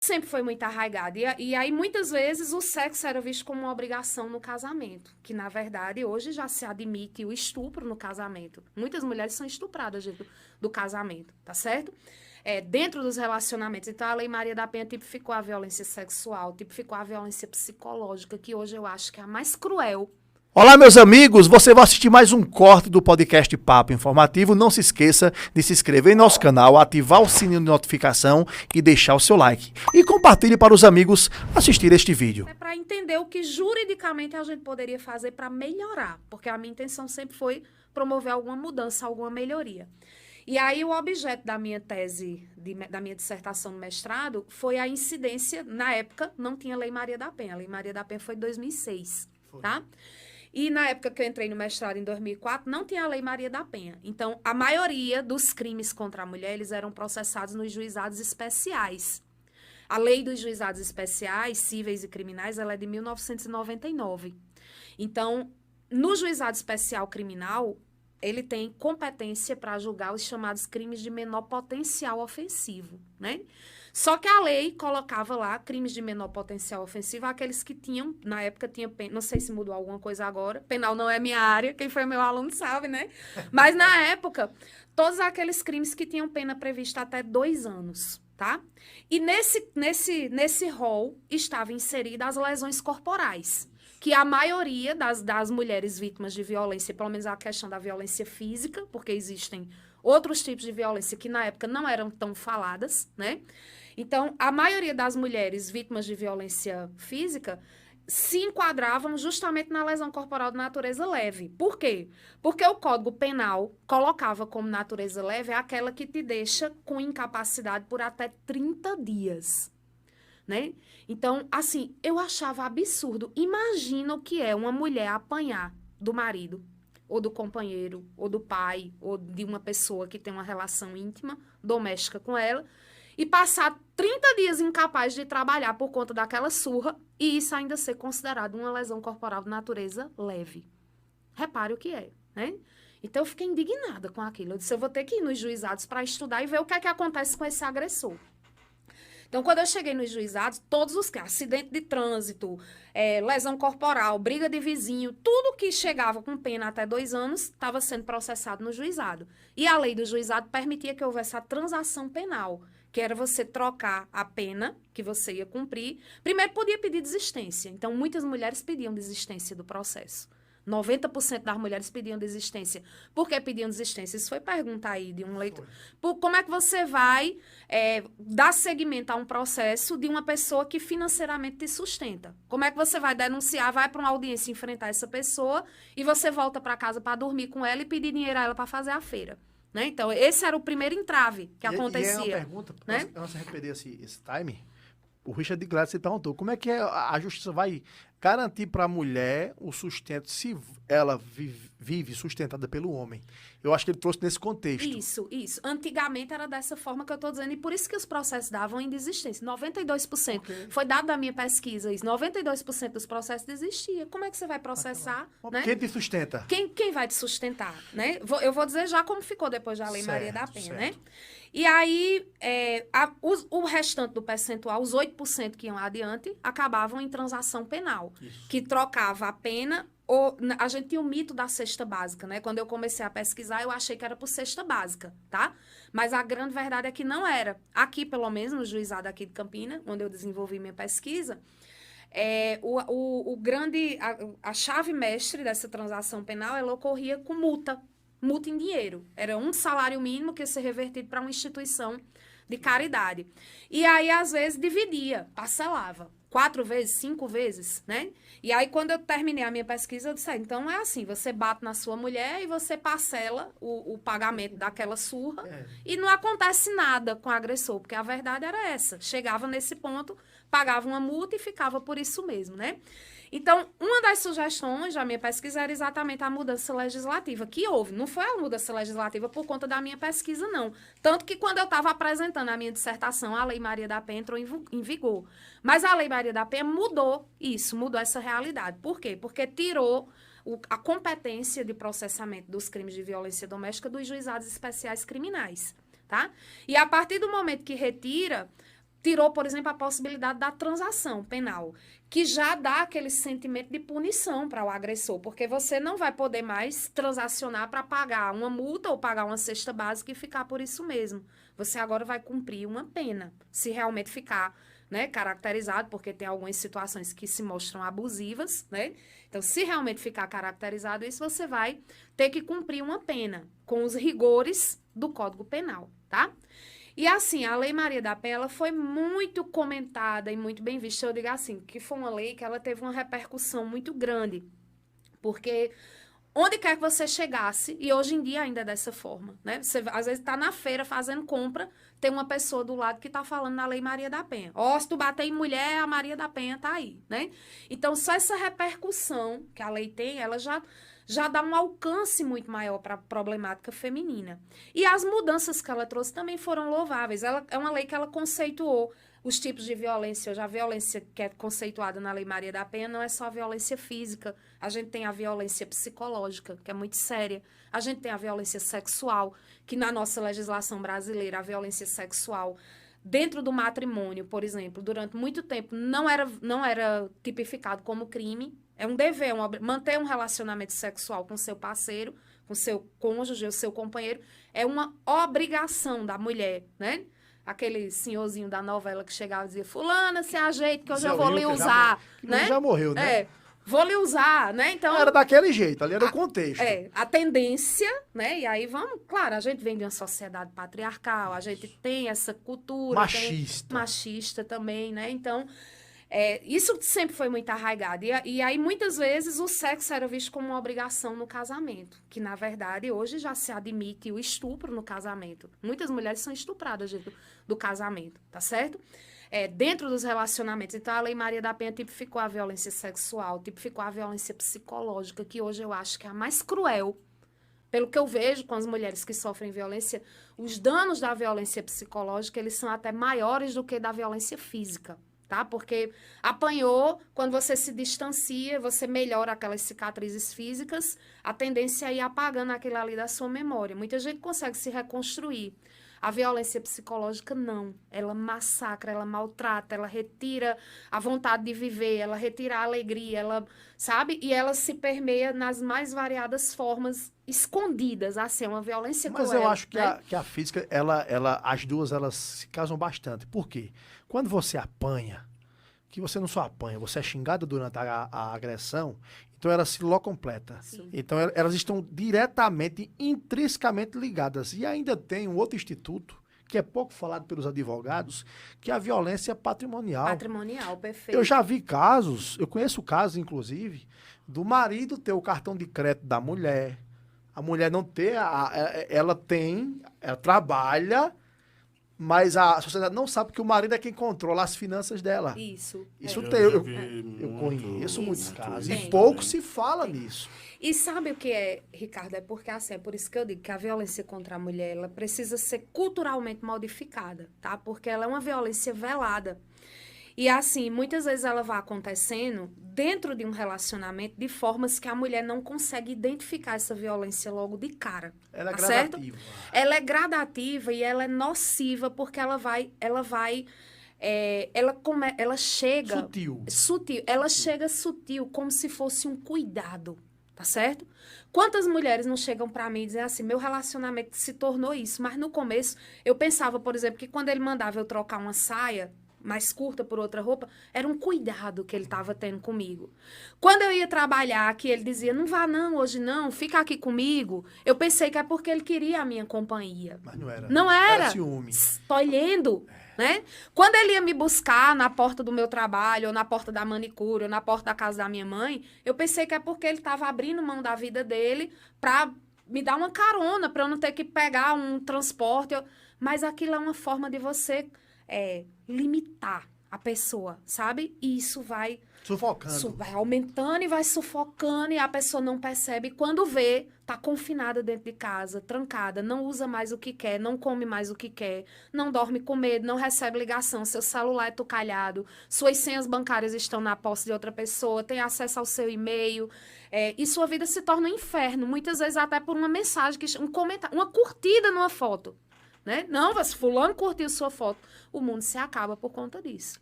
sempre foi muito arraigado. E aí, muitas vezes, o sexo era visto como uma obrigação no casamento. Que, na verdade, hoje já se admite o estupro no casamento. Muitas mulheres são estupradas dentro do casamento, tá certo? Dentro dos relacionamentos. Então, a Lei Maria da Penha tipificou a violência sexual, tipificou a violência psicológica, que hoje eu acho que é a mais cruel. Olá, meus amigos, você vai assistir mais um corte do podcast Papo Informativo. Não se esqueça de se inscrever em nosso canal, ativar o sininho de notificação e deixar o seu like. E compartilhe para os amigos assistir este vídeo. É para entender o que juridicamente a gente poderia fazer para melhorar, porque a minha intenção sempre foi promover alguma mudança, alguma melhoria. E aí o objeto da minha tese, da minha dissertação no mestrado, foi a incidência, na época não tinha Lei Maria da Penha, a Lei Maria da Penha foi em 2006, tá? E na época que eu entrei no mestrado, em 2004, não tinha a Lei Maria da Penha. Então, a maioria dos crimes contra a mulher, eles eram processados nos juizados especiais. A Lei dos Juizados Especiais, Cíveis e Criminais, ela é de 1999. Então, no Juizado Especial Criminal, ele tem competência para julgar os chamados crimes de menor potencial ofensivo, né? Só que a lei colocava lá crimes de menor potencial ofensivo, aqueles que tinham, na época tinha pena, não sei se mudou alguma coisa agora, penal não é minha área, quem foi meu aluno sabe, né? Mas na época, todos aqueles crimes que tinham pena prevista até 2 anos, tá? E nesse rol estava inserida as lesões corporais, que a maioria das mulheres vítimas de violência, pelo menos a questão da violência física, porque existem outros tipos de violência que na época não eram tão faladas, né? Então, a maioria das mulheres vítimas de violência física se enquadravam justamente na lesão corporal de natureza leve. Por quê? Porque o Código Penal colocava como natureza leve aquela que te deixa com incapacidade por até 30 dias. Né? Então, assim, eu achava absurdo. Imagina o que é uma mulher apanhar do marido, ou do companheiro, ou do pai, ou de uma pessoa que tem uma relação íntima, doméstica com ela, e passar 30 dias incapaz de trabalhar por conta daquela surra, e isso ainda ser considerado uma lesão corporal de natureza leve. Repare o que é, né? Então, eu fiquei indignada com aquilo. Eu disse, eu vou ter que ir nos juizados para estudar e ver o que é que acontece com esse agressor. Então, quando eu cheguei nos juizados, todos os casos, acidente de trânsito, lesão corporal, briga de vizinho, tudo que chegava com pena até 2 anos, estava sendo processado no juizado. E a lei do juizado permitia que houvesse a transação penal, que era você trocar a pena que você ia cumprir. Primeiro, podia pedir desistência. Então, muitas mulheres pediam desistência do processo. 90% das mulheres pediam desistência. Por que pediam desistência? Isso foi pergunta aí de um leitor. Como é que você vai dar seguimento a um processo de uma pessoa que financeiramente te sustenta? Como é que você vai denunciar, vai para uma audiência enfrentar essa pessoa e você volta para casa para dormir com ela e pedir dinheiro a ela para fazer a feira? Né? Então, esse era o primeiro entrave que acontecia. E é uma pergunta, né? Antes de perder esse time, o Richard de Gladys perguntou, como é que a justiça vai garantir para a mulher o sustento se ela vive sustentada pelo homem? Eu acho que ele trouxe nesse contexto. Isso. Antigamente era dessa forma que eu estou dizendo, e por isso que os processos davam em desistência. 92%. Okay. Foi dado da minha pesquisa isso. 92% dos processos desistia. Como é que você vai processar? Né? Quem te sustenta? Quem vai te sustentar? Né? Eu vou dizer já como ficou depois da Lei Maria da Penha, né? E aí, o restante do percentual, os 8% que iam adiante, acabavam em transação penal, que trocava a pena. A gente tinha o mito da cesta básica, né? Quando eu comecei a pesquisar, eu achei que era por cesta básica, tá? Mas a grande verdade é que não era. Aqui, pelo menos, no juizado aqui de Campina, onde eu desenvolvi minha pesquisa, a chave mestre dessa transação penal, ela ocorria com multa em dinheiro. Era um salário mínimo que ia ser revertido para uma instituição de caridade. E aí, às vezes, dividia, parcelava. 4 vezes, 5 vezes, né? E aí, quando eu terminei a minha pesquisa, eu disse, então é assim, você bate na sua mulher e você parcela o pagamento daquela surra e não acontece nada com o agressor, porque a verdade era essa. Chegava nesse ponto, pagava uma multa e ficava por isso mesmo, né? Então, uma das sugestões da minha pesquisa era exatamente a mudança legislativa, que houve. Não foi a mudança legislativa por conta da minha pesquisa, não. Tanto que quando eu estava apresentando a minha dissertação, a Lei Maria da Penha entrou em vigor. Mas a Lei Maria da Penha mudou isso, mudou essa realidade. Por quê? Porque tirou a competência de processamento dos crimes de violência doméstica dos juizados especiais criminais, tá? E a partir do momento que retira, tirou, por exemplo, a possibilidade da transação penal, que já dá aquele sentimento de punição para o agressor, porque você não vai poder mais transacionar para pagar uma multa ou pagar uma cesta básica e ficar por isso mesmo. Você agora vai cumprir uma pena, se realmente ficar, né, caracterizado, porque tem algumas situações que se mostram abusivas, né? Então, se realmente ficar caracterizado isso, você vai ter que cumprir uma pena com os rigores do Código Penal, tá? E assim, a Lei Maria da Penha, ela foi muito comentada e muito bem vista. Eu digo assim, que foi uma lei que ela teve uma repercussão muito grande, porque onde quer que você chegasse, e hoje em dia ainda é dessa forma, né? Você às vezes está na feira fazendo compra, tem uma pessoa do lado que está falando na Lei Maria da Penha. Ó, se tu bater em mulher, a Maria da Penha tá aí, né? Então, só essa repercussão que a lei tem, ela já dá um alcance muito maior para a problemática feminina. E as mudanças que ela trouxe também foram louváveis. Ela é uma lei que ela conceituou os tipos de violência. Hoje, a violência que é conceituada na Lei Maria da Penha não é só a violência física. A gente tem a violência psicológica, que é muito séria. A gente tem a violência sexual, que na nossa legislação brasileira, a violência sexual dentro do matrimônio, por exemplo, durante muito tempo não era tipificado como crime. É um dever, manter um relacionamento sexual com seu parceiro, com seu cônjuge, o seu companheiro, é uma obrigação da mulher, né? Aquele senhorzinho da novela que chegava e dizia, fulana, se ajeita que hoje eu vou lhe usar, né? Já morreu, né? Vou lhe usar, né? Então, era daquele jeito, ali era o contexto. A tendência, né? E aí claro, a gente vem de uma sociedade patriarcal, a gente tem essa cultura. Machista também, né? Então, isso sempre foi muito arraigado. E aí, muitas vezes, o sexo era visto como uma obrigação no casamento. Que, na verdade, hoje já se admite o estupro no casamento. Muitas mulheres são estupradas do casamento, tá certo? Dentro dos relacionamentos. Então, a Lei Maria da Penha tipificou a violência sexual, tipificou a violência psicológica, que hoje eu acho que é a mais cruel. Pelo que eu vejo com as mulheres que sofrem violência, os danos da violência psicológica, eles são até maiores do que da violência física. Tá? Porque apanhou, quando você se distancia, você melhora aquelas cicatrizes físicas, a tendência é ir apagando aquilo ali da sua memória. Muita gente consegue se reconstruir. A violência psicológica, não. Ela massacra, ela maltrata, ela retira a vontade de viver, ela retira a alegria, ela, sabe? E ela se permeia nas mais variadas formas escondidas, assim, uma violência cruel. Mas eu acho que, né? que a física, as duas, elas se casam bastante. Por quê? Quando você apanha, que você não só apanha, você é xingada durante a agressão, então ela se completa. Sim. Então elas estão diretamente, intrinsecamente ligadas. E ainda tem um outro instituto, que é pouco falado pelos advogados, que é a violência patrimonial. Patrimonial, perfeito. Eu já vi casos, eu conheço casos, inclusive, do marido ter o cartão de crédito da mulher, a mulher não ter, ela trabalha, mas a sociedade não sabe que o marido é quem controla as finanças dela. Isso. Eu conheço muitos casos. E pouco se fala nisso. E sabe o que é, Ricardo? É porque assim, é por isso que eu digo que a violência contra a mulher, ela precisa ser culturalmente modificada, tá? Porque ela é uma violência velada. E assim, muitas vezes ela vai acontecendo dentro de um relacionamento de formas que a mulher não consegue identificar essa violência logo de cara. Ela é tá gradativa. Certo? Ela é gradativa e ela é nociva porque ela chega... Sutil. Ela chega sutil, como se fosse um cuidado, tá certo? Quantas mulheres não chegam pra mim e dizem assim, meu relacionamento se tornou isso, mas no começo eu pensava, por exemplo, que quando ele mandava eu trocar uma saia mais curta por outra roupa, era um cuidado que ele estava tendo comigo. Quando eu ia trabalhar, que ele dizia, não vá não, hoje não, fica aqui comigo, eu pensei que é porque ele queria a minha companhia. Mas não era. Não era. Era ciúme. Escolhendo, né? Quando ele ia me buscar na porta do meu trabalho, ou na porta da manicure, ou na porta da casa da minha mãe, eu pensei que é porque ele estava abrindo mão da vida dele para me dar uma carona, para eu não ter que pegar um transporte. Mas aquilo é uma forma de você... limitar a pessoa, sabe? E isso vai... Sufocando. Vai aumentando e vai sufocando e a pessoa não percebe. Quando vê, tá confinada dentro de casa, trancada, não usa mais o que quer, não come mais o que quer, não dorme com medo, não recebe ligação, seu celular é tucalhado, suas senhas bancárias estão na posse de outra pessoa, tem acesso ao seu e-mail, e sua vida se torna um inferno, muitas vezes até por uma mensagem, um comentário, uma curtida numa foto. né? Não, mas fulano curtiu sua foto. O mundo se acaba por conta disso.